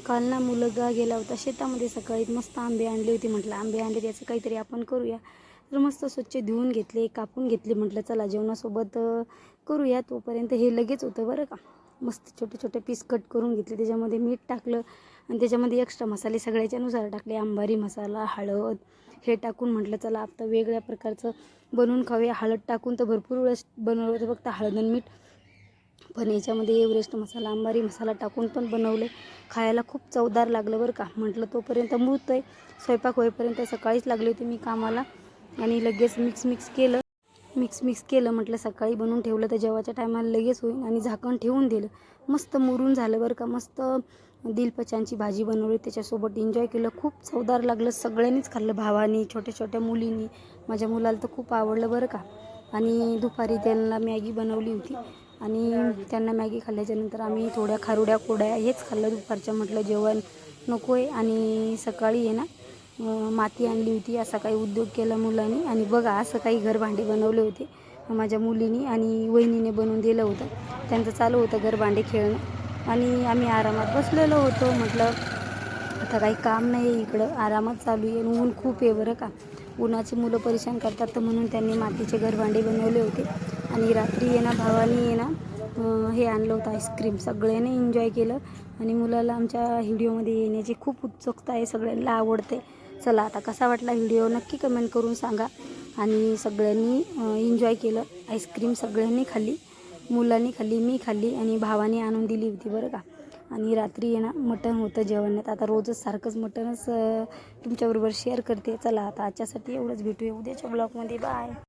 काल ना मुलगा गेला होता शेतामध्ये सकाळी, मस्त आंबे आणले होते. म्हटलं आंबे आणले त्याचं काहीतरी आपण करूया. तर मस्त स्वच्छ धुवून घेतले, कापून घेतले. म्हटलं चला जेवणासोबत करूया. तोपर्यंत हे लगेच होतं बरं का. मस्त छोटे छोटे पीस कट करून घेतले. त्याच्यामध्ये मीठ टाकलं आणि त्याच्यामध्ये एक्स्ट्रा मसाले सगळ्याच्यानुसार टाकले. अंबारी मसाला, हळद हे टाकून म्हटलं चला आता वेगळ्या प्रकारचं बनवून खाऊया. हळद टाकून तर भरपूर वेळेस बनवलं होतं, फक्त हळद आणि मीठ. पण याच्यामध्ये एव्हरेस्ट मसाला, अंबारी मसाला टाकून पण बनवले. खायला खूप चवदार लागलं बरं का. म्हटलं तोपर्यंत मूर्त आहे. स्वयंपाक होईपर्यंत सकाळीच लागले होते मी कामाला आणि लगेच मिक्स केलं. म्हटलं सकाळी बनवून ठेवलं तर जेवायच्या टायमाला लगेच होईल आणि झाकण ठेवून दिलं. मस्त मुरून झालं बरं का. मस्त दिलपचांची भाजी बनवली, त्याच्यासोबत एन्जॉय केलं. खूप चवदार लागलं. सगळ्यांनीच खाल्लं, भावानी, छोट्या छोट्या मुलींनी. माझ्या मुलाला तर खूप आवडलं बरं का. आणि दुपारी त्यांना मॅगी बनवली होती आणि त्यांना मॅगी खाल्ल्याच्यानंतर आम्ही थोड्या खारुड्या कोड्या हेच खाल्लं दुपारच्या. म्हटलं जेवण नको आहे. आणि सकाळी आहे ना माती आणली होती. असा काही उद्योग केला मुलांनी. आणि बघा असं काही घरभांडे बनवले होते माझ्या मुलीनी आणि वहिनीने बनवून दिलं होतं. त्यांचं चालू होतं घरभांडे खेळणं आणि आम्ही आरामात बसलेलो होतो. म्हटलं आता काही काम नाही आहे इकडं, आरामात चालू आहे. ऊन खूप आहे बरं का. उन्हाची मुलं परेशान करतात, तर म्हणून त्यांनी मातीचे घरभांडे बनवले होते. आणि रात्री आहे ना भावानी आहे ना हे आणलं होतं आईस्क्रीम. सगळ्यांनी एन्जॉय केलं आणि मुलाला आमच्या व्हिडिओमध्ये येण्याची खूप उत्सुकता आहे. सगळ्यांना आवडते. चला आता कसा वाटला व्हिडिओ नक्की कमेंट करून सांगा. आणि सगळ्यांनी एन्जॉय केलं. आईस्क्रीम सगळ्यांनी खाल्ली, मुलांनी खाल्ली, मी खाल्ली आणि भावाने आणून दिली होती बरं का. आणि रात्री आहे ना मटण होतं जेवणात. आता रोजच सारखंच मटणच तुमच्याबरोबर शेअर करते. चला आता आजच्यासाठी एवढंच. भेटूया उद्याच्या ब्लॉगमध्ये. बाय.